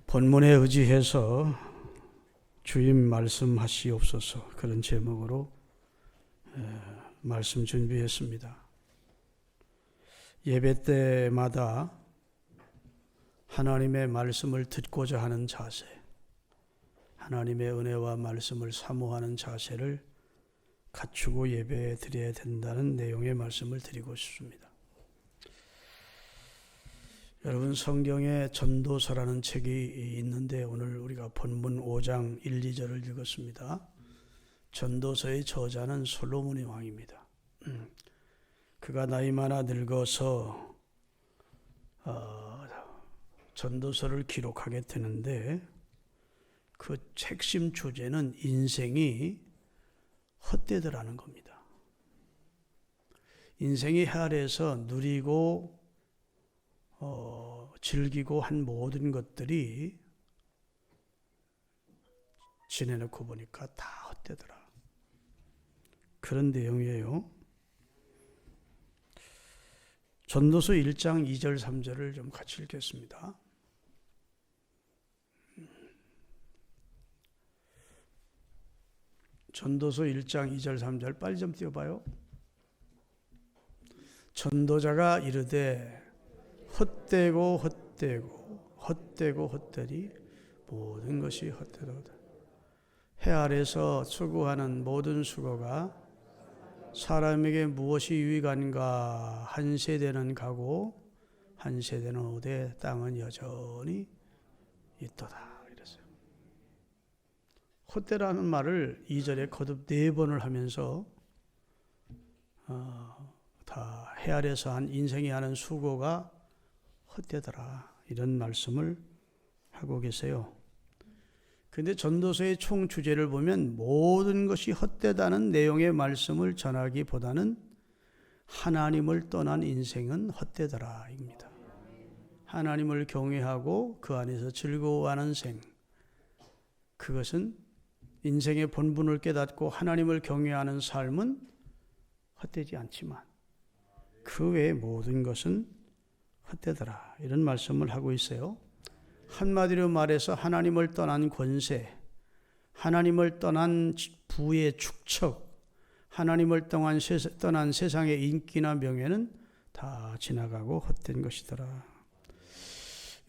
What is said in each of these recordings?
본문에 의지해서 주임 말씀하시옵소서, 그런 제목으로 말씀 준비했습니다. 예배 때마다 하나님의 말씀을 듣고자 하는 자세, 하나님의 은혜와 말씀을 사모하는 자세를 갖추고 예배 드려야 된다는 내용의 말씀을 드리고 싶습니다. 여러분, 성경에 전도서라는 책이 있는데 오늘 우리가 본문 5장 1, 2절을 읽었습니다. 전도서의 저자는 솔로몬의 왕입니다. 그가 나이 많아 늙어서 전도서를 기록하게 되는데 그 핵심 주제는 인생이 헛되더라는 겁니다. 인생이 해 아래에서 누리고 즐기고 한 모든 것들이 지내놓고 보니까 다 헛되더라. 그런 내용이에요. 전도서 1장 2절 3절을 좀 같이 읽겠습니다. 전도서 1장 2절 3절 빨리 좀 띄워봐요. 전도자가 이르되 헛되고 헛되리 모든 것이 헛되도다. 해 아래서 수고하는 모든 수고가 사람에게 무엇이 유익한가? 한 세대는 가고 한 세대는 오되 땅은 여전히 있도다. 이랬어요. 헛되라는 말을 2절에 거듭 4번을 하면서 다 해 아래서 한 인생이 하는 수고가 헛되더라, 이런 말씀을 하고 계세요. 그런데 전도서의 총 주제를 보면 모든 것이 헛되다는 내용의 말씀을 전하기보다는 하나님을 떠난 인생은 헛되더라 입니다. 하나님을 경외하고 그 안에서 즐거워하는 생, 그것은 인생의 본분을 깨닫고 하나님을 경외하는 삶은 헛되지 않지만 그 외의 모든 것은 헛되더라, 이런 말씀을 하고 있어요. 한마디로 말해서 하나님을 떠난 권세, 하나님을 떠난 부의 축척, 하나님을 떠난 세상의 인기나 명예는 다 지나가고 헛된 것이더라.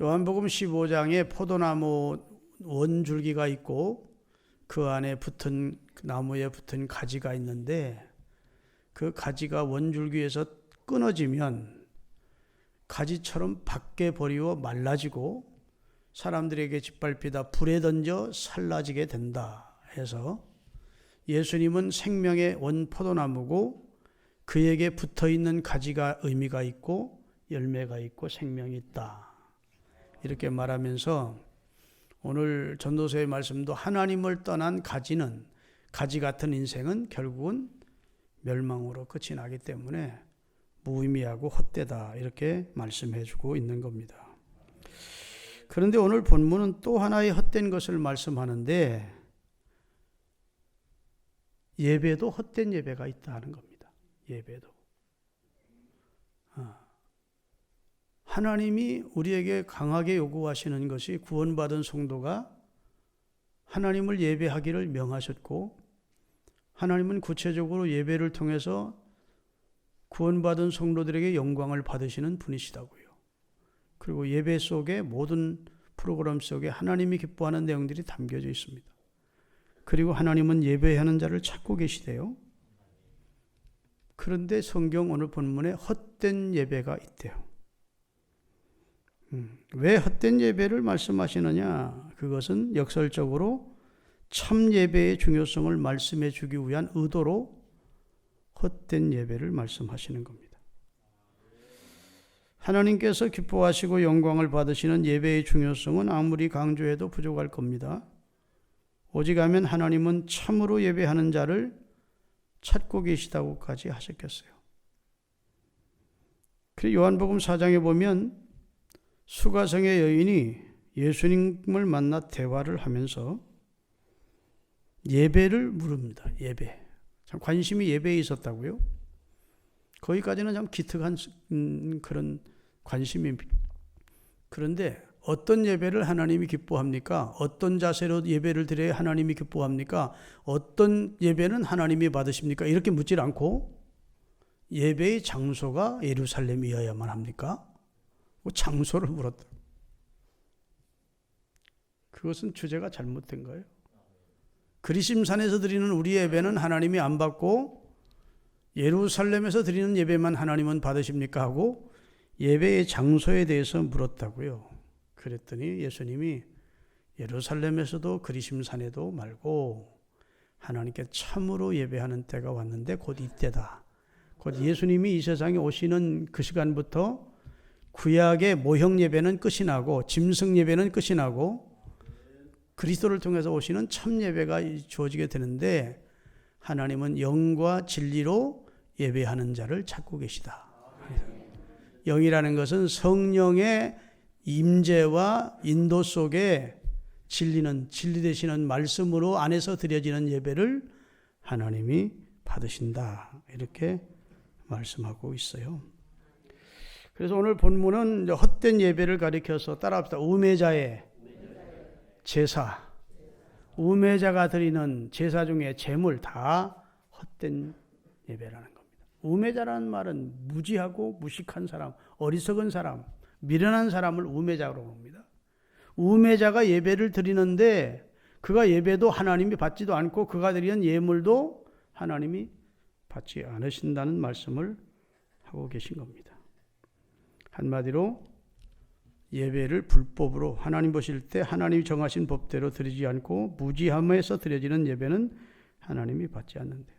요한복음 15장에 포도나무 원줄기가 있고 그 안에 붙은 나무에 붙은 가지가 있는데 그 가지가 원줄기에서 끊어지면 가지처럼 밖에 버리워 말라지고 사람들에게 짓밟히다 불에 던져 살라지게 된다 해서 예수님은 생명의 원 포도나무고 그에게 붙어있는 가지가 의미가 있고 열매가 있고 생명이 있다, 이렇게 말하면서 오늘 전도서의 말씀도 하나님을 떠난 가지는, 가지 같은 인생은 결국은 멸망으로 끝이 나기 때문에 무의미하고 헛되다, 이렇게 말씀해 주고 있는 겁니다. 그런데 오늘 본문은 또 하나의 헛된 것을 말씀하는데 예배도 헛된 예배가 있다 하는 겁니다. 예배도. 하나님이 우리에게 강하게 요구하시는 것이 구원받은 성도가 하나님을 예배하기를 명하셨고, 하나님은 구체적으로 예배를 통해서 구원받은 성도들에게 영광을 받으시는 분이시다고요. 그리고 예배 속에 모든 프로그램 속에 하나님이 기뻐하는 내용들이 담겨져 있습니다. 그리고 하나님은 예배하는 자를 찾고 계시대요. 그런데 성경 오늘 본문에 헛된 예배가 있대요. 왜 헛된 예배를 말씀하시느냐? 그것은 역설적으로 참 예배의 중요성을 말씀해 주기 위한 의도로 헛된 예배를 말씀하시는 겁니다. 하나님께서 기뻐하시고 영광을 받으시는 예배의 중요성은 아무리 강조해도 부족할 겁니다. 오직하면 하나님은 참으로 예배하는 자를 찾고 계시다고까지 하셨겠어요. 그리고 요한복음 4장에 보면 수가성의 여인이 예수님을 만나 대화를 하면서 예배를 물읍니다. 예배. 참 관심이 예배에 있었다고요? 거기까지는 참 기특한 그런 관심입니다. 그런데 어떤 예배를 하나님이 기뻐합니까? 어떤 자세로 예배를 드려야 하나님이 기뻐합니까? 어떤 예배는 하나님이 받으십니까? 이렇게 묻질 않고 예배의 장소가 예루살렘이어야만 합니까? 장소를 물었다. 그것은 주제가 잘못된 거예요. 그리심산에서 드리는 우리 예배는 하나님이 안 받고 예루살렘에서 드리는 예배만 하나님은 받으십니까? 하고 예배의 장소에 대해서 물었다고요. 그랬더니 예수님이 예루살렘에서도 그리심산에도 말고 하나님께 참으로 예배하는 때가 왔는데 곧 이때다. 곧 예수님이 이 세상에 오시는 그 시간부터 구약의 모형 예배는 끝이 나고 짐승 예배는 끝이 나고 그리스도를 통해서 오시는 참 예배가 주어지게 되는데 하나님은 영과 진리로 예배하는 자를 찾고 계시다. 영이라는 것은 성령의 임재와 인도 속에 진리 되시는 말씀으로 안에서 드려지는 예배를 하나님이 받으신다. 이렇게 말씀하고 있어요. 그래서 오늘 본문은 헛된 예배를 가리켜서 따라합시다. 우매자의 제사, 우매자가 드리는 제사 중에 제물 다 헛된 예배라는 겁니다. 우매자라는 말은 무지하고 무식한 사람, 어리석은 사람, 미련한 사람을 우매자로 봅니다. 우매자가 예배를 드리는데 그가 예배도 하나님이 받지도 않고 그가 드리는 예물도 하나님이 받지 않으신다는 말씀을 하고 계신 겁니다. 한마디로 예배를 불법으로 하나님 보실 때 하나님이 정하신 법대로 드리지 않고 무지함에서 드려지는 예배는 하나님이 받지 않는데요.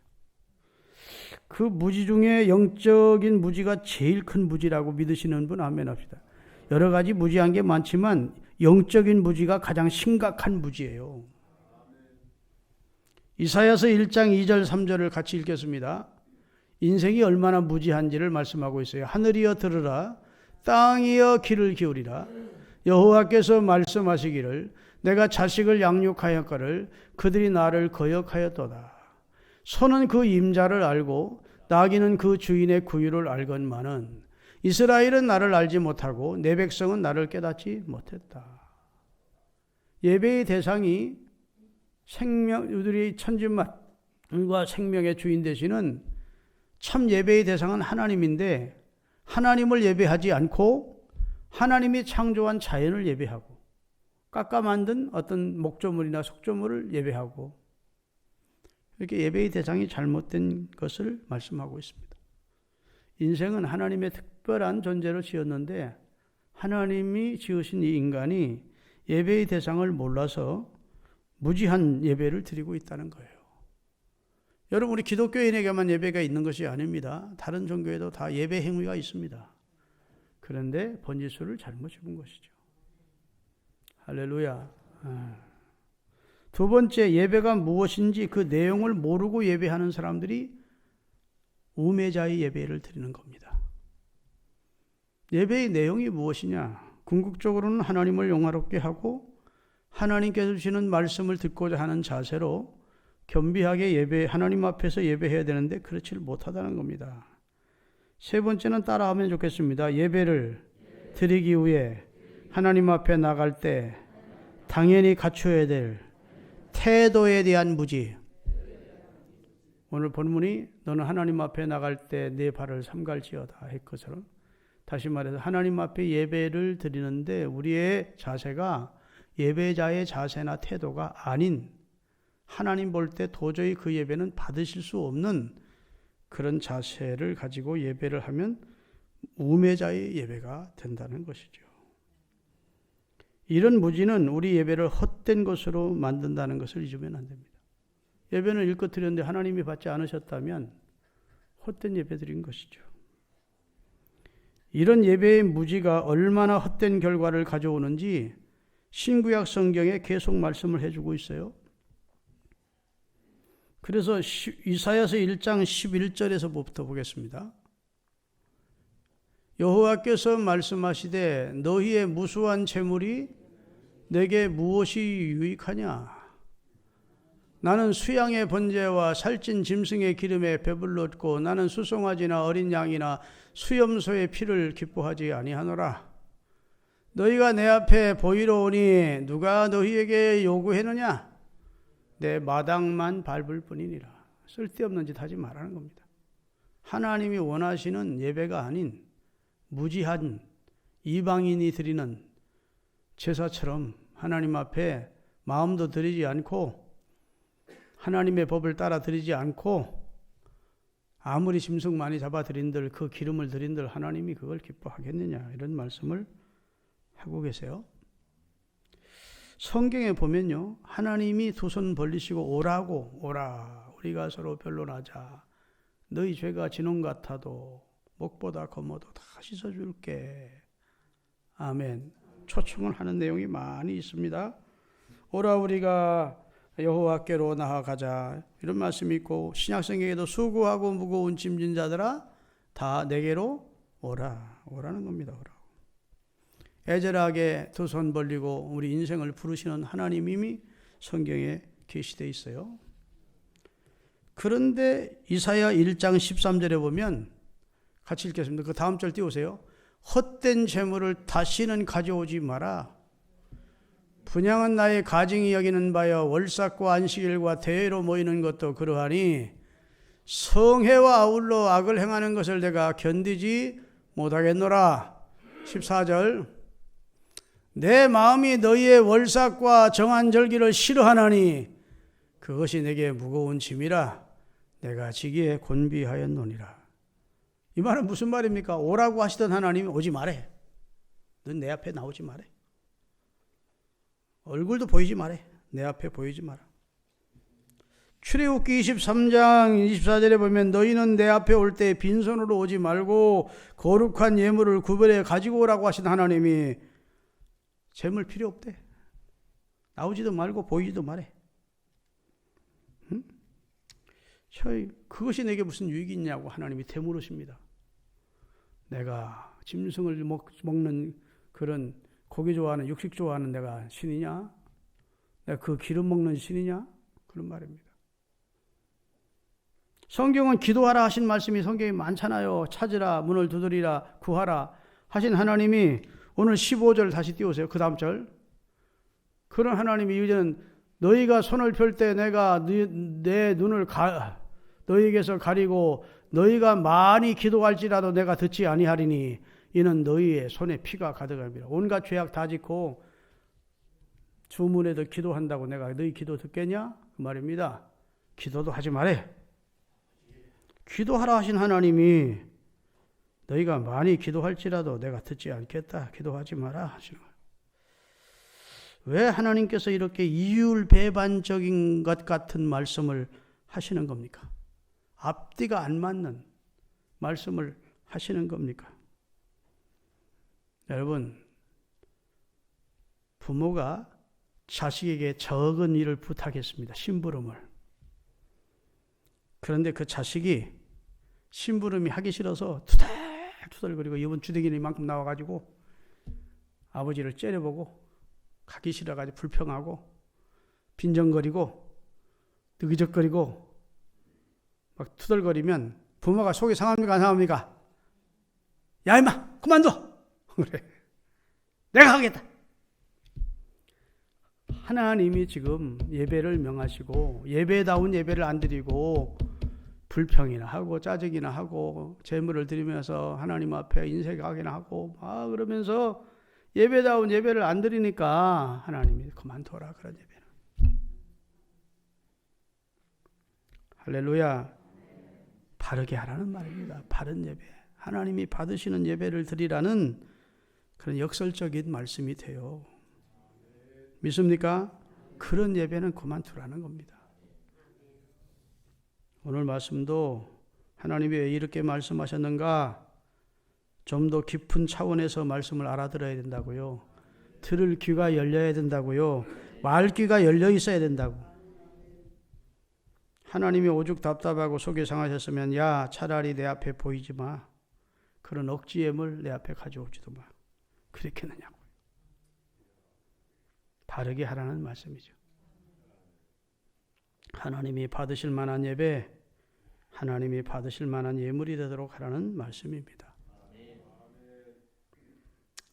그 무지 중에 영적인 무지가 제일 큰 무지라고 믿으시는 분 아멘 합시다. 여러 가지 무지한 게 많지만 영적인 무지가 가장 심각한 무지예요. 이사야서 1장 2절 3절을 같이 읽겠습니다. 인생이 얼마나 무지한지를 말씀하고 있어요. 하늘이여 들으라, 땅이여 귀를 기울이라. 여호와께서 말씀하시기를 내가 자식을 양육하였거늘 그들이 나를 거역하였도다. 소는 그 임자를 알고 나귀는 그 주인의 구유를 알건만은 이스라엘은 나를 알지 못하고 내 백성은 나를 깨닫지 못했다. 예배의 대상이 우리 천지만과 생명의 주인 되시는 참 예배의 대상은 하나님인데 하나님을 예배하지 않고 하나님이 창조한 자연을 예배하고 깎아 만든 어떤 목조물이나 속조물을 예배하고 이렇게 예배의 대상이 잘못된 것을 말씀하고 있습니다. 인생은 하나님의 특별한 존재로 지었는데 하나님이 지으신 이 인간이 예배의 대상을 몰라서 무지한 예배를 드리고 있다는 거예요. 여러분, 우리 기독교인에게만 예배가 있는 것이 아닙니다. 다른 종교에도 다 예배 행위가 있습니다. 그런데 번지수를 잘못 집은 것이죠. 할렐루야. 두 번째, 예배가 무엇인지 그 내용을 모르고 예배하는 사람들이 우매자의 예배를 드리는 겁니다. 예배의 내용이 무엇이냐? 궁극적으로는 하나님을 영화롭게 하고 하나님께서 주시는 말씀을 듣고자 하는 자세로 겸비하게 하나님 앞에서 예배해야 되는데 그렇지 못하다는 겁니다. 세 번째는 따라하면 좋겠습니다. 예배를 드리기 위해 하나님 앞에 나갈 때 당연히 갖춰야 될 태도에 대한 무지. 오늘 본문이 너는 하나님 앞에 나갈 때 내 발을 삼갈지어다 했것처럼 다시 말해서 하나님 앞에 예배를 드리는데 우리의 자세가 예배자의 자세나 태도가 아닌 하나님 볼 때 도저히 그 예배는 받으실 수 없는 그런 자세를 가지고 예배를 하면 우매자의 예배가 된다는 것이죠. 이런 무지는 우리 예배를 헛된 것으로 만든다는 것을 잊으면 안 됩니다. 예배는 일껏 드렸는데 하나님이 받지 않으셨다면 헛된 예배 드린 것이죠. 이런 예배의 무지가 얼마나 헛된 결과를 가져오는지 신구약 성경에 계속 말씀을 해주고 있어요. 그래서 이사야서 1장 11절에서부터 보겠습니다. 여호와께서 말씀하시되 너희의 무수한 재물이 내게 무엇이 유익하냐? 나는 수양의 번제와 살찐 짐승의 기름에 배불렀고 나는 수송아지나 어린 양이나 수염소의 피를 기뻐하지 아니하노라. 너희가 내 앞에 보이러 오니 누가 너희에게 요구했느냐? 내 마당만 밟을 뿐이니라. 쓸데없는 짓 하지 말라는 겁니다. 하나님이 원하시는 예배가 아닌 무지한 이방인이 드리는 제사처럼 하나님 앞에 마음도 드리지 않고 하나님의 법을 따라 드리지 않고 아무리 짐승 많이 잡아 드린들 그 기름을 드린들 하나님이 그걸 기뻐하겠느냐, 이런 말씀을 하고 계세요. 성경에 보면요, 하나님이 두 손 벌리시고 오라고, 오라 우리가 서로 변론하자. 너희 죄가 진홍 같아도 목보다 검어도 다 씻어줄게. 아멘. 초청을 하는 내용이 많이 있습니다. 오라 우리가 여호와께로 나아가자, 이런 말씀이 있고, 신약성경에도 수고하고 무거운 짐진 자들아 다 내게로 오라, 오라는 겁니다. 오라. 애절하게 두 손 벌리고 우리 인생을 부르시는 하나님이 성경에 계시되어 있어요. 그런데 이사야 1장 13절에 보면, 같이 읽겠습니다. 그 다음 절 띄우세요. 헛된 재물을 다시는 가져오지 마라. 분향은 나의 가증이 여기는 바여 월삭과 안식일과 대회로 모이는 것도 그러하니 성회와 아울러 악을 행하는 것을 내가 견디지 못하겠노라. 14절 내 마음이 너희의 월삭과 정한절기를 싫어하나니 그것이 내게 무거운 짐이라 내가 지기에 곤비하였노니라. 이 말은 무슨 말입니까? 오라고 하시던 하나님이 오지 말해. 넌 내 앞에 나오지 말해. 얼굴도 보이지 말해. 내 앞에 보이지 마라. 출애굽기 23장 24절에 보면 너희는 내 앞에 올 때 빈손으로 오지 말고 거룩한 예물을 구별해 가지고 오라고 하신 하나님이 재물 필요 없대. 나오지도 말고 보이지도 말해. 응? 그것이 내게 무슨 유익이 있냐고 하나님이 되물으십니다. 내가 짐승을 먹는 그런 고기 좋아하는 육식 좋아하는 내가 신이냐? 내가 그 기름 먹는 신이냐? 그런 말입니다. 성경은 기도하라 하신 말씀이 성경에 많잖아요. 찾으라, 문을 두드리라, 구하라 하신 하나님이 오늘 15절 다시 띄우세요. 그 다음 절. 그런 하나님이 이제는 너희가 손을 펼 때 내가 내 눈을 너희에게서 가리고 너희가 많이 기도할지라도 내가 듣지 아니하리니 이는 너희의 손에 피가 가득합니다. 온갖 죄악 다 짓고 주문에도 기도한다고 내가 너희 기도 듣겠냐? 그 말입니다. 기도도 하지 말해. 기도하라 하신 하나님이 너희가 많이 기도할지라도 내가 듣지 않겠다. 기도하지 마라 하시는 거예요. 왜 하나님께서 이렇게 이율배반적인 것 같은 말씀을 하시는 겁니까? 앞뒤가 안 맞는 말씀을 하시는 겁니까? 여러분, 부모가 자식에게 적은 일을 부탁했습니다. 심부름을. 그런데 그 자식이 심부름이 하기 싫어서 투덜투덜거리고 이번 주댕이는 이만큼 나와가지고 아버지를 째려보고 가기 싫어가지고 불평하고 빈정거리고 느기적거리고 막 투덜거리면 부모가 속이 상합니까? 안 상합니까? 야 임마 그만둬! 그래. 내가 하겠다. 하나님이 지금 예배를 명하시고 예배다운 예배를 안 드리고 불평이나 하고 짜증이나 하고 재물을 드리면서 하나님 앞에 인색하기나 하고 막 그러면서 예배다운 예배를 안 드리니까 하나님이 그만둬라 그런 예배는. 할렐루야. 바르게 하라는 말입니다. 바른 예배. 하나님이 받으시는 예배를 드리라는 그런 역설적인 말씀이 돼요. 믿습니까? 그런 예배는 그만두라는 겁니다. 오늘 말씀도 하나님이 왜 이렇게 말씀하셨는가? 좀 더 깊은 차원에서 말씀을 알아들어야 된다고요. 들을 귀가 열려야 된다고요. 말 귀가 열려 있어야 된다고. 하나님이 오죽 답답하고 속이 상하셨으면 야 차라리 내 앞에 보이지 마. 그런 억지 예물 내 앞에 가져오지도 마. 그렇게 했느냐고요. 바르게 하라는 말씀이죠. 하나님이 받으실 만한 예배, 하나님이 받으실 만한 예물이 되도록 하라는 말씀입니다.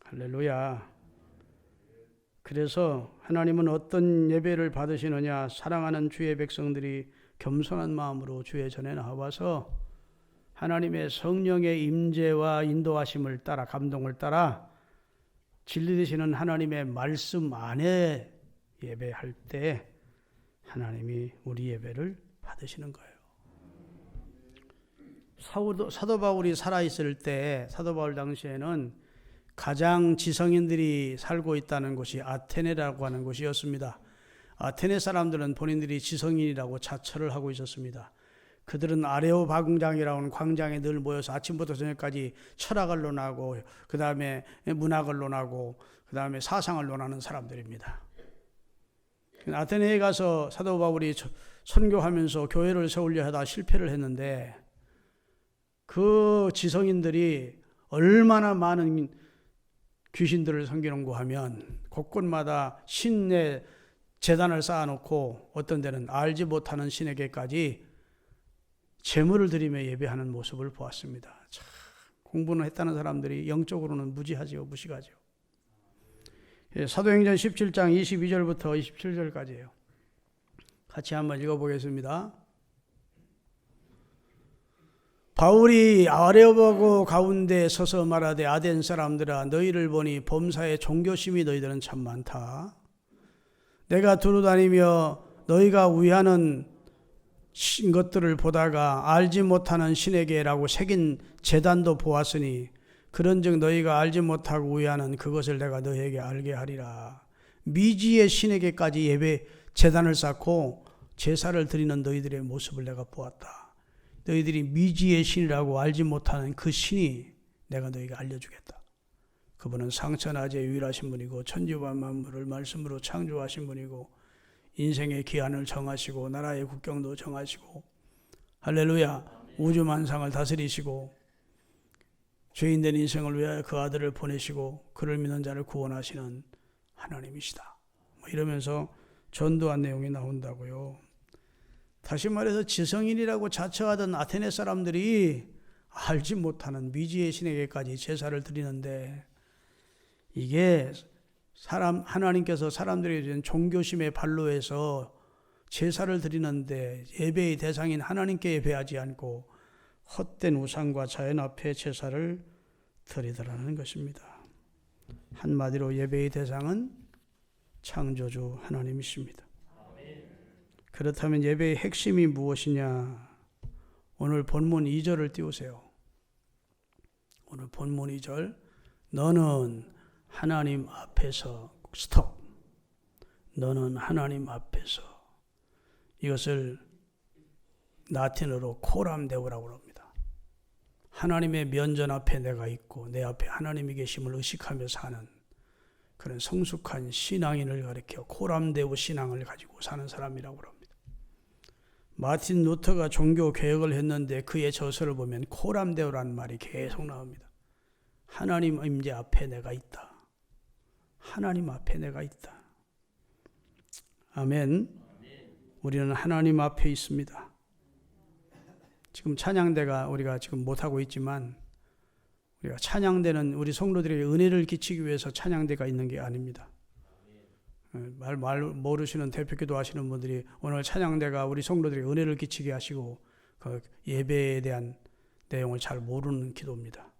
할렐루야. 그래서 하나님은 어떤 예배를 받으시느냐? 사랑하는 주의 백성들이 겸손한 마음으로 주의 전에 나와서 하나님의 성령의 임재와 인도하심을 따라, 감동을 따라 진리 되시는 하나님의 말씀 안에 예배할 때 하나님이 우리 예배를 받으시는 거예요. 사도 바울이 살아있을 때, 사도 바울 당시에는 가장 지성인들이 살고 있다는 곳이 아테네라고 하는 곳이었습니다. 아테네 사람들은 본인들이 지성인이라고 자처를 하고 있었습니다. 그들은 아레오바궁장이라고 하는 광장에 늘 모여서 아침부터 저녁까지 철학을 논하고, 그 다음에 문학을 논하고, 그 다음에 사상을 논하는 사람들입니다. 아테네에 가서 사도 바울이 선교하면서 교회를 세우려 하다 실패를 했는데, 그 지성인들이 얼마나 많은 귀신들을 섬기는고 하면 곳곳마다 신의 제단을 쌓아놓고 어떤 데는 알지 못하는 신에게까지 제물을 드리며 예배하는 모습을 보았습니다. 참, 공부는 했다는 사람들이 영적으로는 무지하지요, 무식하지요. 사도행전 17장 22절부터 27절까지예요. 같이 한번 읽어보겠습니다. 바울이 아레오바고 가운데 서서 말하되 아덴 사람들아 너희를 보니 범사에 종교심이 너희들은 참 많다. 내가 두루다니며 너희가 위하는 것들을 보다가 알지 못하는 신에게라고 새긴 제단도 보았으니 그런즉 너희가 알지 못하고 위하는 그것을 내가 너희에게 알게 하리라. 미지의 신에게까지 예배 제단을 쌓고 제사를 드리는 너희들의 모습을 내가 보았다. 너희들이 미지의 신이라고 알지 못하는 그 신이 내가 너희에게 알려주겠다. 그분은 상천하제 유일하신 분이고 천지와 만물을 말씀으로 창조하신 분이고 인생의 기한을 정하시고 나라의 국경도 정하시고 할렐루야 우주 만상을 다스리시고 죄인된 인생을 위하여 그 아들을 보내시고 그를 믿는 자를 구원하시는 하나님이시다. 이러면서 전도한 내용이 나온다고요. 다시 말해서 지성인이라고 자처하던 아테네 사람들이 알지 못하는 미지의 신에게까지 제사를 드리는데 이게 하나님께서 사람들에게 주신 종교심의 발로해서 제사를 드리는데 예배의 대상인 하나님께 예배하지 않고 헛된 우상과 자연 앞에 제사를 드리더라는 것입니다. 한마디로 예배의 대상은 창조주 하나님이십니다. 그렇다면 예배의 핵심이 무엇이냐? 오늘 본문 2절을 띄우세요. 오늘 본문 2절 너는 하나님 앞에서 스톱. 너는 하나님 앞에서 이것을 라틴어로 코람데오라고 합니다. 하나님의 면전 앞에 내가 있고 내 앞에 하나님이 계심을 의식하며 사는 그런 성숙한 신앙인을 가리켜 코람데오 신앙을 가지고 사는 사람이라고 합니다. 마틴 루터가 종교 개혁을 했는데 그의 저서를 보면 코람데오라는 말이 계속 나옵니다. 하나님 임재 앞에 내가 있다. 하나님 앞에 내가 있다. 아멘. 우리는 하나님 앞에 있습니다. 지금 찬양대가 우리가 지금 못하고 있지만 우리가 찬양대는 우리 성도들에게 은혜를 끼치기 위해서 찬양대가 있는 게 아닙니다. 말 모르시는 대표기도 하시는 분들이 오늘 찬양대가 우리 성도들에게 은혜를 끼치게 하시고 그 예배에 대한 내용을 잘 모르는 기도입니다.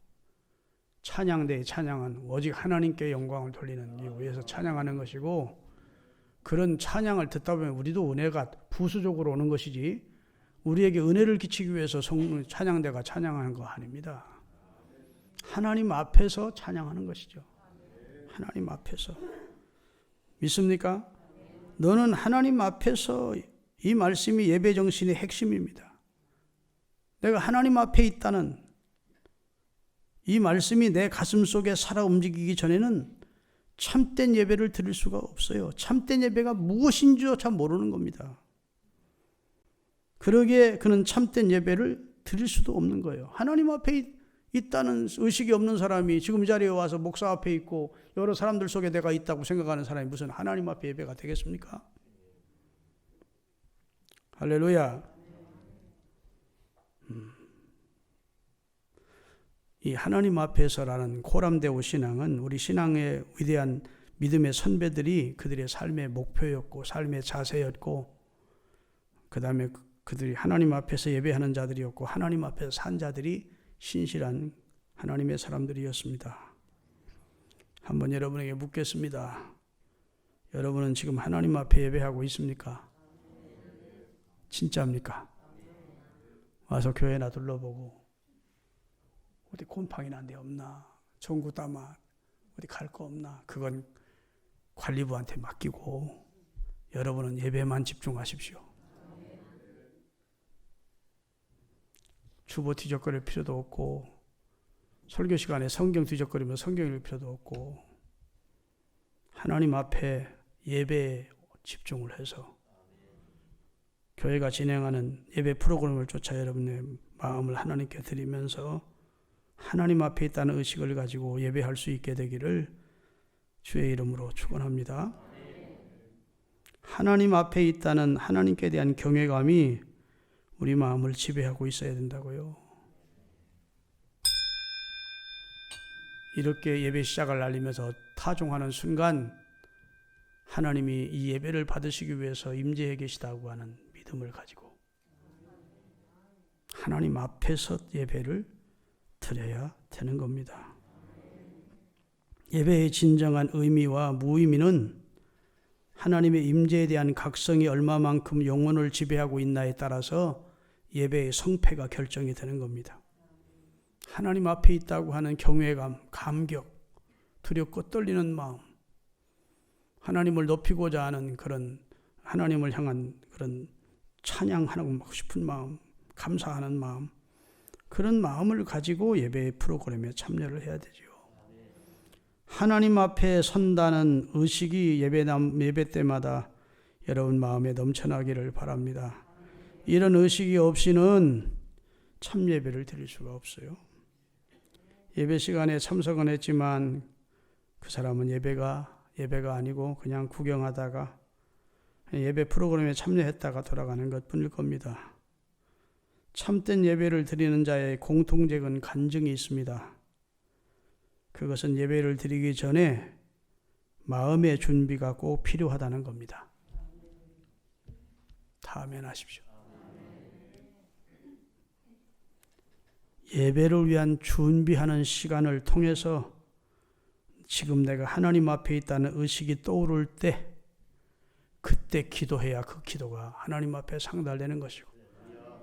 찬양대의 찬양은 오직 하나님께 영광을 돌리는 이유 위해서 찬양하는 것이고 그런 찬양을 듣다 보면 우리도 은혜가 부수적으로 오는 것이지 우리에게 은혜를 끼치기 위해서 찬양대가 찬양하는 거 아닙니다. 하나님 앞에서 찬양하는 것이죠. 하나님 앞에서. 믿습니까? 너는 하나님 앞에서 이 말씀이 예배 정신의 핵심입니다. 내가 하나님 앞에 있다는 이 말씀이 내 가슴 속에 살아 움직이기 전에는 참된 예배를 드릴 수가 없어요. 참된 예배가 무엇인지조차 모르는 겁니다. 그러기에 그는 참된 예배를 드릴 수도 없는 거예요. 하나님 앞에 있다는 의식이 없는 사람이 지금 이 자리에 와서 목사 앞에 있고 여러 사람들 속에 내가 있다고 생각하는 사람이 무슨 하나님 앞에 예배가 되겠습니까? 할렐루야. 이 하나님 앞에서라는 코람데오 신앙은 우리 신앙의 위대한 믿음의 선배들이 그들의 삶의 목표였고 삶의 자세였고 그 다음에 그들이 하나님 앞에서 예배하는 자들이었고 하나님 앞에서 산 자들이 신실한 하나님의 사람들이었습니다. 한번 여러분에게 묻겠습니다. 여러분은 지금 하나님 앞에 예배하고 있습니까? 진짜입니까? 와서 교회나 둘러보고 어디 곰팡이나 데 없나? 종구 따마 어디 갈 거 없나? 그건 관리부한테 맡기고 여러분은 예배만 집중하십시오. 주보 뒤적거릴 필요도 없고 설교 시간에 성경 뒤적거리면 성경 읽을 필요도 없고 하나님 앞에 예배에 집중을 해서 교회가 진행하는 예배 프로그램을 쫓아 여러분의 마음을 하나님께 드리면서 하나님 앞에 있다는 의식을 가지고 예배할 수 있게 되기를 주의 이름으로 축원합니다. 하나님 앞에 있다는 하나님께 대한 경외감이 우리 마음을 지배하고 있어야 된다고요. 이렇게 예배 시작을 알리면서 타종하는 순간 하나님이 이 예배를 받으시기 위해서 임재해 계시다고 하는 믿음을 가지고 하나님 앞에서 예배를 드려야 되는 겁니다. 예배의 진정한 의미와 무의미는 하나님의 임재에 대한 각성이 얼마만큼 영혼을 지배하고 있나에 따라서 예배의 성패가 결정이 되는 겁니다. 하나님 앞에 있다고 하는 경외감, 감격, 두렵고 떨리는 마음, 하나님을 높이고자 하는 그런 하나님을 향한 그런 찬양하고 싶은 마음, 감사하는 마음, 그런 마음을 가지고 예배 프로그램에 참여를 해야 되죠. 하나님 앞에 선다는 의식이 예배 때마다 여러분 마음에 넘쳐나기를 바랍니다. 이런 의식이 없이는 참 예배를 드릴 수가 없어요. 예배 시간에 참석은 했지만 그 사람은 예배가 아니고 그냥 구경하다가 예배 프로그램에 참여했다가 돌아가는 것뿐일 겁니다. 참된 예배를 드리는 자의 공통적인 간증이 있습니다. 그것은 예배를 드리기 전에 마음의 준비가 꼭 필요하다는 겁니다. 다 아멘하십시오. 예배를 위한 준비하는 시간을 통해서 지금 내가 하나님 앞에 있다는 의식이 떠오를 때 그때 기도해야 그 기도가 하나님 앞에 상달되는 것이고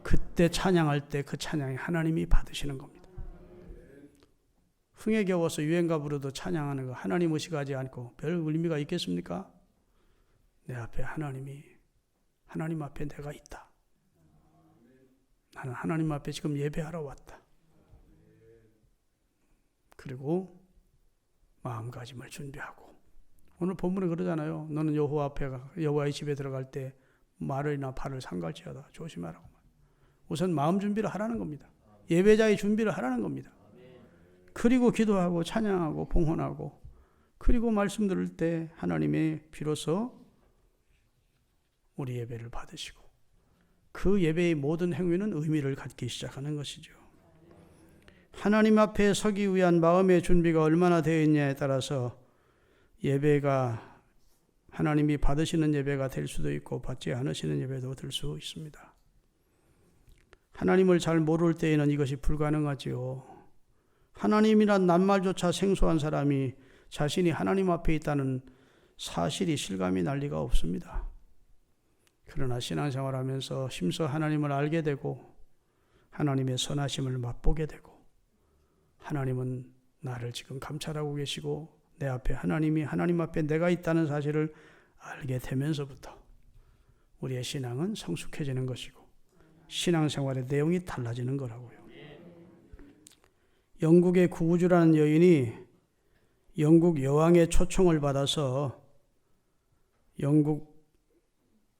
그때 찬양할 때 그 찬양이 하나님이 받으시는 겁니다. 흥에 겨워서 유행가 부르도 찬양하는 거 하나님 의식하지 않고 별 의미가 있겠습니까? 내 앞에 하나님 앞에 내가 있다. 나는 하나님 앞에 지금 예배하러 왔다. 그리고 마음가짐을 준비하고 오늘 본문에 그러잖아요. 너는 여호와의 집에 들어갈 때 말이나 팔을 상갈지어다 조심하라고. 우선 마음 준비를 하라는 겁니다. 예배자의 준비를 하라는 겁니다. 그리고 기도하고 찬양하고 봉헌하고 그리고 말씀 들을 때 하나님의 비로소 우리 예배를 받으시고 그 예배의 모든 행위는 의미를 갖기 시작하는 것이죠. 하나님 앞에 서기 위한 마음의 준비가 얼마나 되어 있냐에 따라서 예배가 하나님이 받으시는 예배가 될 수도 있고 받지 않으시는 예배도 될 수 있습니다. 하나님을 잘 모를 때에는 이것이 불가능하지요. 하나님이란 낱말조차 생소한 사람이 자신이 하나님 앞에 있다는 사실이 실감이 날 리가 없습니다. 그러나 신앙생활하면서 힘써 하나님을 알게 되고 하나님의 선하심을 맛보게 되고 하나님은 나를 지금 감찰하고 계시고 내 앞에 하나님 앞에 내가 있다는 사실을 알게 되면서부터 우리의 신앙은 성숙해지는 것이고 신앙생활의 내용이 달라지는 거라고요. 영국의 구우주라는 여인이 영국 여왕의 초청을 받아서 영국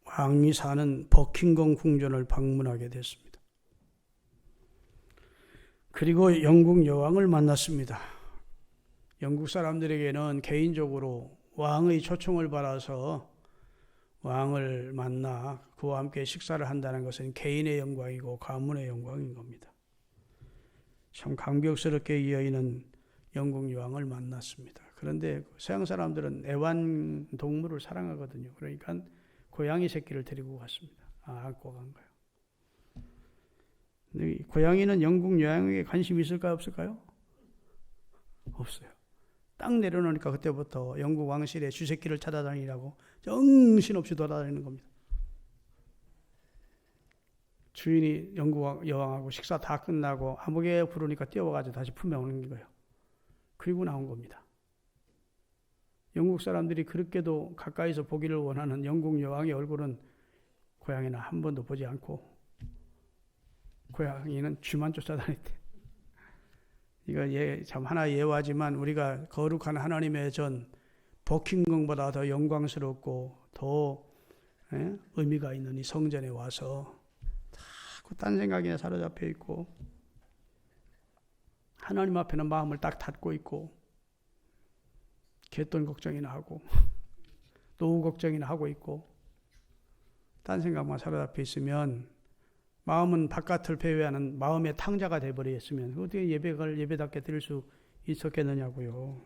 왕이 사는 버킹엄 궁전을 방문하게 됐습니다. 그리고 영국 여왕을 만났습니다. 영국 사람들에게는 개인적으로 왕의 초청을 받아서 왕을 만나 그와 함께 식사를 한다는 것은 개인의 영광이고 가문의 영광인 겁니다. 참 감격스럽게 이 여인은 영국 여왕을 만났습니다. 그런데 서양 사람들은 애완동물을 사랑하거든요. 그러니까 고양이 새끼를 데리고 갔습니다. 안고 간 거예요. 근데 고양이는 영국 여왕에게 관심이 있을까요? 없을까요? 없어요. 딱 내려놓으니까 그때부터 영국 왕실에 쥐새끼를 찾아다니라고 정신없이 돌아다니는 겁니다. 주인이 영국 여왕하고 식사 다 끝나고 아무개 부르니까 뛰어와가지고 다시 품에 오는 거예요. 그리고 나온 겁니다. 영국 사람들이 그렇게도 가까이서 보기를 원하는 영국 여왕의 얼굴은 고양이는 한 번도 보지 않고 고양이는 쥐만 쫓아다녔대. 이거 참 하나 예화지만 우리가 거룩한 하나님의 전 버킹엄보다 더 영광스럽고 더 의미가 있는 이 성전에 와서 자꾸 딴 생각에 사로잡혀 있고 하나님 앞에는 마음을 딱 닫고 있고 갯돈 걱정이나 하고 노후 걱정이나 하고 있고 딴 생각만 사로잡혀 있으면 마음은 바깥을 배회하는 마음의 탕자가 되어버렸으면 어떻게 예배를 예배답게 드릴 수 있었겠느냐고요.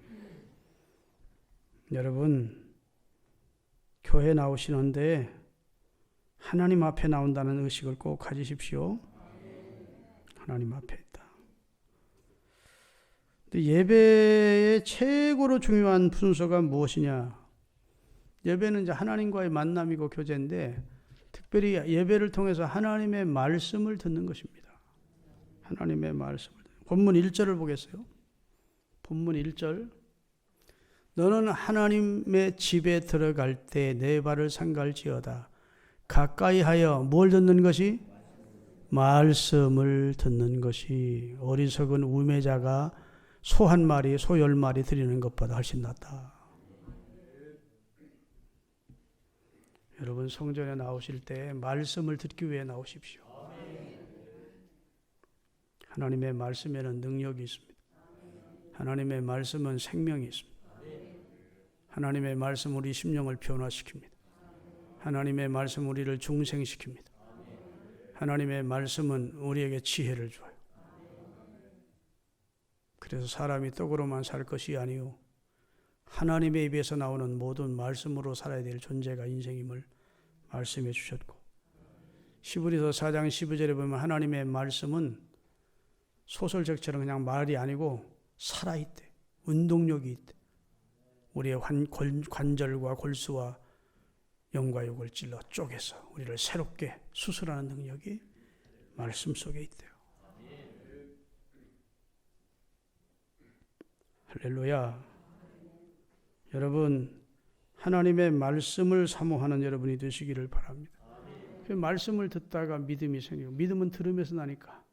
여러분 교회 나오시는데 하나님 앞에 나온다는 의식을 꼭 가지십시오. 하나님 앞에 있다. 예배의 최고로 중요한 순서가 무엇이냐? 예배는 이제 하나님과의 만남이고 교제인데 특별히 예배를 통해서 하나님의 말씀을 듣는 것입니다. 하나님의 말씀을. 본문 1절을 보겠어요. 본문 1절. 너는 하나님의 집에 들어갈 때 내 발을 삼갈지어다. 가까이 하여 뭘 듣는 것이? 말씀을 듣는 것이. 어리석은 우매자가 소 한 마리, 소 10마리 드리는 것보다 훨씬 낫다. 여러분 성전에 나오실 때 말씀을 듣기 위해 나오십시오. 하나님의 말씀에는 능력이 있습니다. 하나님의 말씀은 생명이 있습니다. 하나님의 말씀 우리 심령을 변화시킵니다. 하나님의 말씀 우리를 중생시킵니다. 하나님의 말씀은 우리에게 지혜를 줘요. 그래서 사람이 떡으로만 살 것이 아니요 하나님의 입에서 나오는 모든 말씀으로 살아야 될 존재가 인생임을 말씀해 주셨고 히브리서 4장 12절에 보면 하나님의 말씀은 소설책처럼 그냥 말이 아니고 살아있대. 운동력이 있대. 우리의 관절과 골수와 영과 육을 찔러 쪼개서 우리를 새롭게 수술하는 능력이 말씀 속에 있대요. 할렐루야. 여러분 하나님의 말씀을 사모하는 여러분이 되시기를 바랍니다. 그 말씀을 듣다가 믿음이 생기고 믿음은 들으면서 나니까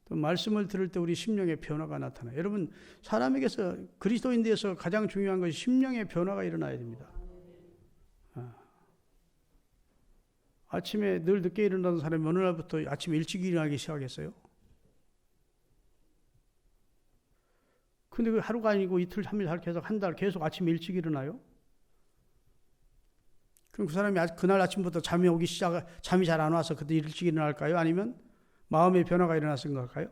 또 말씀을 들을 때 우리 심령의 변화가 나타나요. 여러분 사람에게서 그리스도인들에서 가장 중요한 것이 심령의 변화가 일어나야 됩니다. 아침에 늘 늦게 일어나는 사람이 어느 날부터 아침에 일찍 일어나기 시작했어요. 근데 그 하루가 아니고 이틀, 3일, 계속 한 달 계속 아침에 일찍 일어나요? 그럼 그 사람이 그날 아침부터 잠이 잘 안 와서 그때 일찍 일어날까요? 아니면 마음의 변화가 일어났은 걸까요?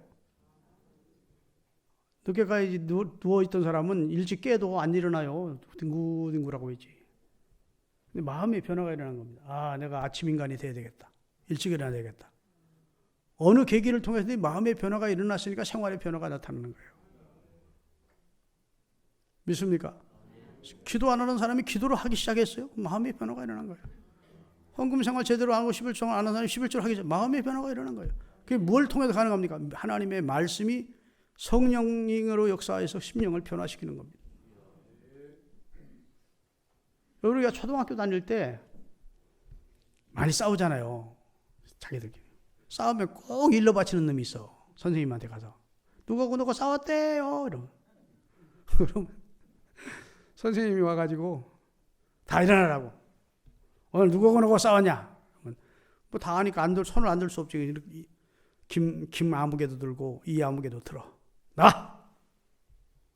늦게까지 누워있던 사람은 일찍 깨도 안 일어나요. 뒹굴뒹굴하고 있지. 근데 마음의 변화가 일어난 겁니다. 내가 아침 인간이 돼야 되겠다. 일찍 일어나야 되겠다. 어느 계기를 통해서 마음의 변화가 일어났으니까 생활의 변화가 나타나는 거예요. 믿습니까? 기도 안 하는 사람이 기도를 하기 시작했어요. 마음의 변화가 일어난 거예요. 헌금 생활 제대로 안 하고 11조 안 하는 사람이 11조를 하기 전에 마음의 변화가 일어난 거예요. 그게 뭘 통해서 가능합니까? 하나님의 말씀이 성령으로 역사해서 심령을 변화시키는 겁니다. 우리가 초등학교 다닐 때 많이 싸우잖아요. 자기들끼리. 싸우면 꼭 일러 바치는 놈이 있어. 선생님한테 가서. 누가 싸웠대요. 이러면. 그러면 선생님이 와가지고 다 일어나라고. 오늘 누구하고 싸웠냐? 뭐 다 하니까 손을 안 들 수 없지. 김 아무개도 들고 이 아무개도 들어. 나!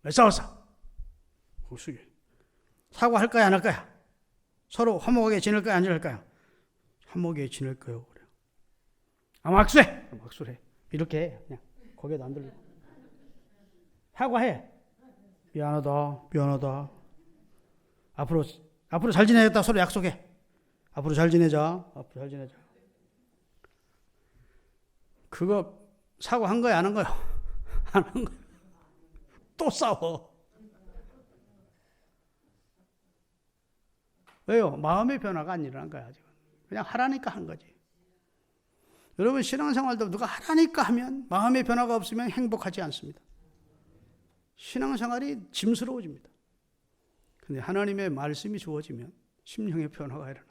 왜 싸웠어? 사과할 거야 안 할 거야? 서로 화목하게 지낼 거야 안 지낼 거야? 화목하게 지낼 거요. 그래요. 악수해! 악수해. 이렇게 해. 그냥 고개도 안 들고. 사과해. 미안하다. 앞으로 잘 지내겠다. 서로 약속해. 앞으로 잘 지내자. 그거 사고한 거야, 안 한 거야? 안 한 거야. 또 싸워. 왜요? 마음의 변화가 안 일어난 거야, 아직은. 그냥 하라니까 한 거지. 여러분, 신앙생활도 누가 하라니까 하면 마음의 변화가 없으면 행복하지 않습니다. 신앙생활이 짐스러워집니다. 근데 하나님의 말씀이 주어지면 심령의 변화가 일어나.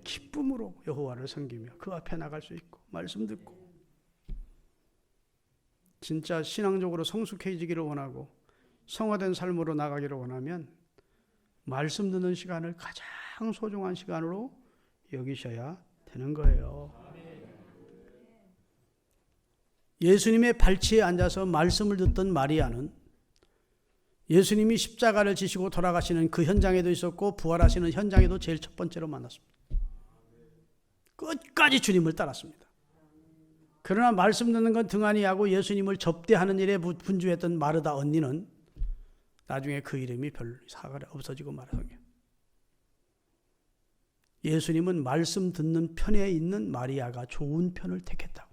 기쁨으로 여호와를 섬기며 그 앞에 나갈 수 있고 말씀 듣고 진짜 신앙적으로 성숙해지기를 원하고 성화된 삶으로 나가기를 원하면 말씀 듣는 시간을 가장 소중한 시간으로 여기셔야 되는 거예요. 예수님의 발치에 앉아서 말씀을 듣던 마리아는 예수님이 십자가를 지시고 돌아가시는 그 현장에도 있었고 부활하시는 현장에도 제일 첫 번째로 만났습니다. 끝까지 주님을 따랐습니다. 그러나 말씀 듣는 건 등한히 하고 예수님을 접대하는 일에 분주했던 마르다 언니는 나중에 그 이름이 별로 사가래 없어지고 말았어요. 예수님은 말씀 듣는 편에 있는 마리아가 좋은 편을 택했다고.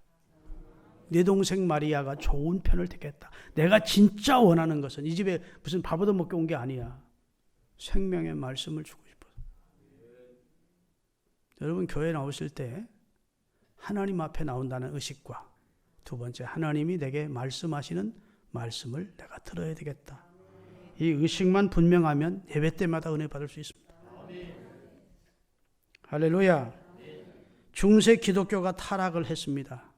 내 동생 마리아가 좋은 편을 택했다. 내가 진짜 원하는 것은 이 집에 무슨 밥 얻어 먹게 온 게 아니야. 생명의 말씀을 주고 싶어서. 여러분 교회 나오실 때 하나님 앞에 나온다는 의식과 두 번째 하나님이 내게 말씀하시는 말씀을 내가 들어야 되겠다. 이 의식만 분명하면 예배 때마다 은혜 받을 수 있습니다. 할렐루야. 중세 기독교가 타락을 했습니다.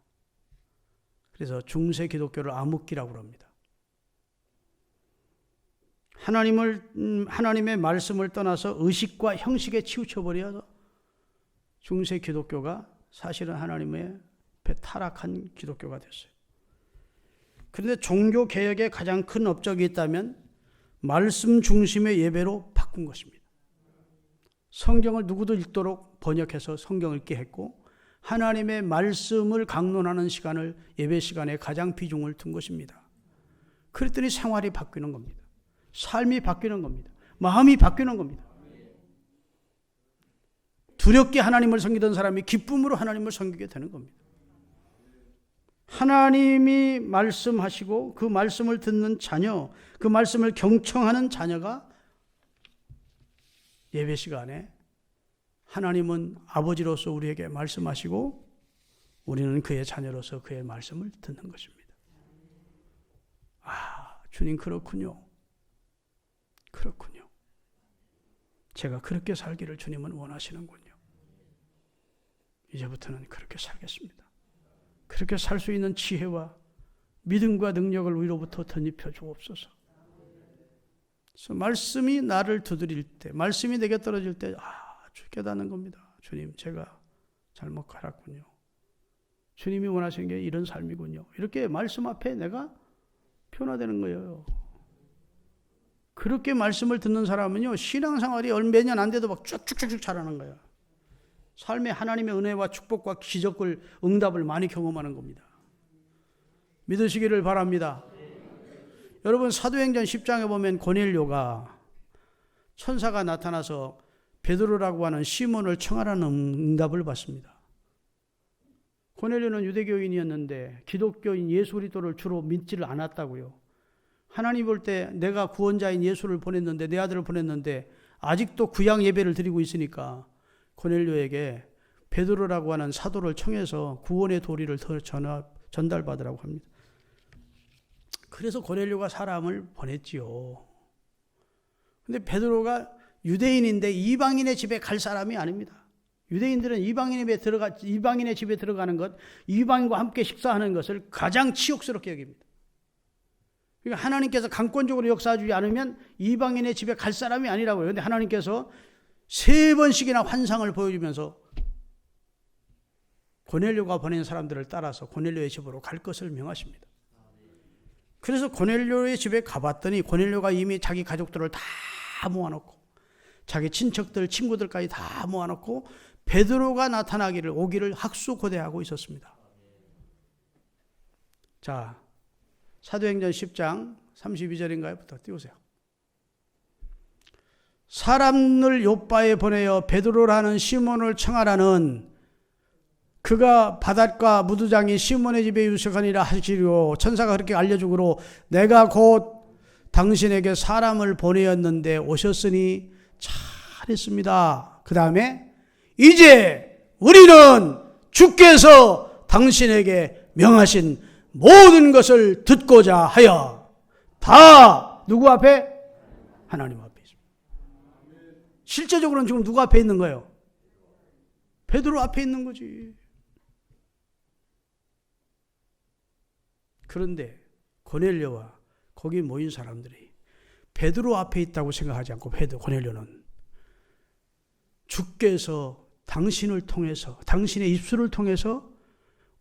그래서 중세 기독교를 암흑기라고 합니다. 하나님의 말씀을 떠나서 의식과 형식에 치우쳐버려서 중세 기독교가 사실은 하나님의 타락한 기독교가 됐어요. 그런데 종교 개혁의 가장 큰 업적이 있다면 말씀 중심의 예배로 바꾼 것입니다. 성경을 누구도 읽도록 번역해서 성경을 읽게 했고 하나님의 말씀을 강론하는 시간을 예배 시간에 가장 비중을 둔 것입니다. 그랬더니 생활이 바뀌는 겁니다. 삶이 바뀌는 겁니다. 마음이 바뀌는 겁니다. 두렵게 하나님을 섬기던 사람이 기쁨으로 하나님을 섬기게 되는 겁니다. 하나님이 말씀하시고 그 말씀을 듣는 자녀, 그 말씀을 경청하는 자녀가 예배 시간에 하나님은 아버지로서 우리에게 말씀하시고 우리는 그의 자녀로서 그의 말씀을 듣는 것입니다. 아, 주님 그렇군요. 그렇군요. 제가 그렇게 살기를 주님은 원하시는군요. 이제부터는 그렇게 살겠습니다. 그렇게 살 수 있는 지혜와 믿음과 능력을 위로부터 덧입혀 주옵소서. 그래서 말씀이 나를 두드릴 때, 말씀이 내게 떨어질 때, 깨닫는 겁니다. 주님, 제가 잘못 갈았군요. 주님이 원하시는 게 이런 삶이군요. 이렇게 말씀 앞에 내가 변화되는 거예요. 그렇게 말씀을 듣는 사람은요, 신앙생활이 몇 년 안 돼도 막 쭉쭉쭉 자라는 거예요. 삶에 하나님의 은혜와 축복과 기적을, 응답을 많이 경험하는 겁니다. 믿으시기를 바랍니다. 여러분, 사도행전 10장에 보면 고넬료가 천사가 나타나서 베드로라고 하는 시몬을 청하라는 응답을 받습니다. 고넬료는 유대교인이었는데 기독교인 예수 그리스도를 주로 믿지를 않았다고요. 하나님 볼 때 내가 구원자인 예수를 보냈는데, 내 아들을 보냈는데 아직도 구약 예배를 드리고 있으니까 고넬료에게 베드로라고 하는 사도를 청해서 구원의 도리를 더 전달받으라고 합니다. 그래서 고넬료가 사람을 보냈지요. 근데 베드로가 유대인인데 이방인의 집에 갈 사람이 아닙니다. 유대인들은 이방인의 집에 들어가는 것, 이방인과 함께 식사하는 것을 가장 치욕스럽게 여깁니다. 그러니까 하나님께서 강권적으로 역사하지 않으면 이방인의 집에 갈 사람이 아니라고요. 그런데 하나님께서 3번씩이나 환상을 보여주면서 고넬료가 보낸 사람들을 따라서 고넬료의 집으로 갈 것을 명하십니다. 그래서 고넬료의 집에 가봤더니 고넬료가 이미 자기 가족들을 다 모아놓고 자기 친척들, 친구들까지 다 모아놓고 베드로가 오기를 학수고대하고 있었습니다. 자, 사도행전 10장 32절인가요?부터 띄우세요. 사람을 요바에 보내어 베드로라는 시몬을 청하라는 그가 바닷가 무두장이 시몬의 집에 유숙하니라 하시리로 천사가 그렇게 알려주므로 내가 곧 당신에게 사람을 보내었는데 오셨으니 잘했습니다. 그 다음에 이제 우리는 주께서 당신에게 명하신 모든 것을 듣고자 하여 다 누구 앞에? 하나님 앞에 있습니다. 실제적으로는 지금 누구 앞에 있는 거예요? 베드로 앞에 있는 거지. 그런데 고넬료와 거기 모인 사람들이 베드로 앞에 있다고 생각하지 않고 고넬료는 주께서 당신을 통해서 당신의 입술을 통해서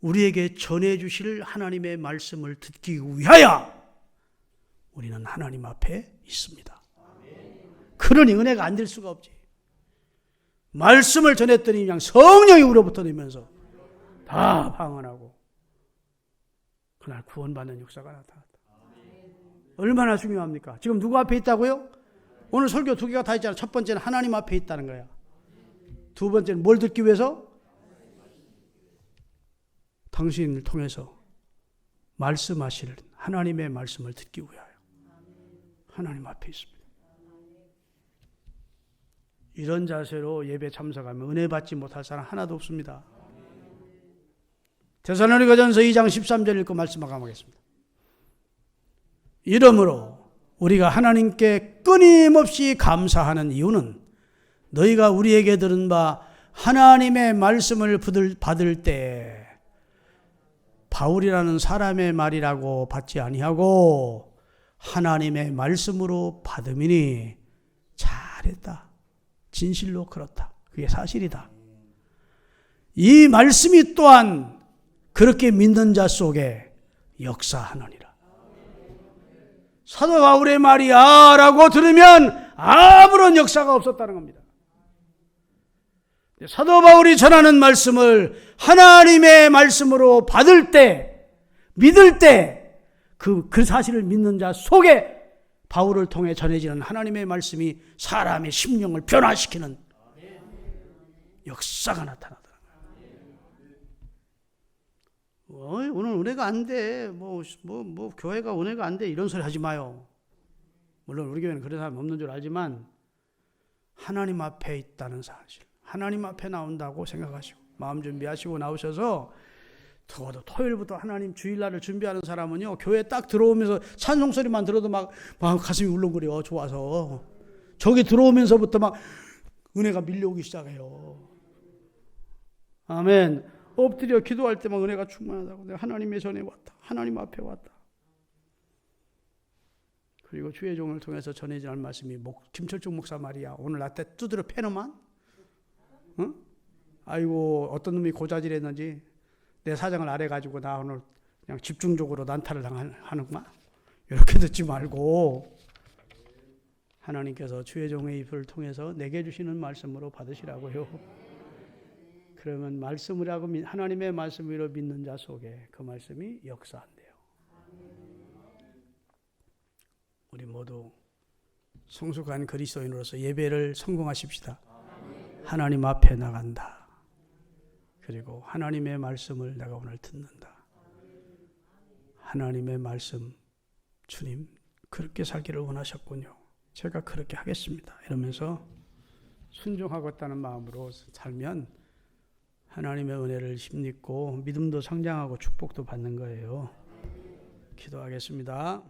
우리에게 전해주실 하나님의 말씀을 듣기 위하여 우리는 하나님 앞에 있습니다. 그러니 은혜가 안 될 수가 없지. 말씀을 전했더니 그냥 성령이 우로부터 내면서 다 방언하고 그날 구원받는 역사가 나타났다. 얼마나 중요합니까? 지금 누구 앞에 있다고요? 오늘 설교 두 개가 다 있잖아. 첫 번째는 하나님 앞에 있다는 거야. 두 번째는 뭘 듣기 위해서? 당신을 통해서 말씀하실 하나님의 말씀을 듣기 위하여 하나님 앞에 있습니다. 이런 자세로 예배 참석하면 은혜 받지 못할 사람 하나도 없습니다. 데살로니가전서 2장 13절 읽고 말씀 마감하겠습니다. 이러므로 우리가 하나님께 끊임없이 감사하는 이유는 너희가 우리에게 들은 바 하나님의 말씀을 받을 때 바울이라는 사람의 말이라고 받지 아니하고 하나님의 말씀으로 받음이니 잘했다. 진실로 그렇다. 그게 사실이다. 이 말씀이 또한 그렇게 믿는 자 속에 역사하느니라. 사도 바울의 말이야 라고 들으면 아무런 역사가 없었다는 겁니다. 사도 바울이 전하는 말씀을 하나님의 말씀으로 받을 때, 믿을 때 그 사실을 믿는 자 속에 바울을 통해 전해지는 하나님의 말씀이 사람의 심령을 변화시키는 역사가 나타나더라고요. 오늘 은혜가 안 돼. 교회가 은혜가 안 돼. 이런 소리 하지 마요. 물론 우리 교회는 그런 사람 없는 줄 알지만 하나님 앞에 있다는 사실, 하나님 앞에 나온다고 생각하시고 마음 준비하시고 나오셔서 적어도 토요일부터 하나님 주일날을 준비하는 사람은요, 교회 딱 들어오면서 찬송 소리만 들어도 막 가슴이 울렁거려. 좋아서 저기 들어오면서부터 막 은혜가 밀려오기 시작해요. 아멘. 엎드려 기도할 때만 은혜가 충만하다고. 내가 하나님의 전에 왔다. 하나님 앞에 왔다. 그리고 주의 종을 통해서 전해지는 말씀이 김철중 목사 말이야. 오늘 나 때 두드려 패너만? 응? 아이고 어떤 놈이 고자질했는지 내 사정을 알아가지고 나 오늘 그냥 집중적으로 난타를 하는구만. 이렇게 듣지 말고 하나님께서 주의 종의 입을 통해서 내게 주시는 말씀으로 받으시라고요. 그러면 말씀을 하고 하나님의 말씀으로 믿는 자 속에 그 말씀이 역사한대요. 우리 모두 성숙한 그리스도인으로서 예배를 성공하십시다. 하나님 앞에 나간다. 그리고 하나님의 말씀을 내가 오늘 듣는다. 하나님의 말씀, 주님 그렇게 살기를 원하셨군요. 제가 그렇게 하겠습니다. 이러면서 순종하겠다는 마음으로 살면 하나님의 은혜를 힘입고 믿음도 성장하고 축복도 받는 거예요. 기도하겠습니다.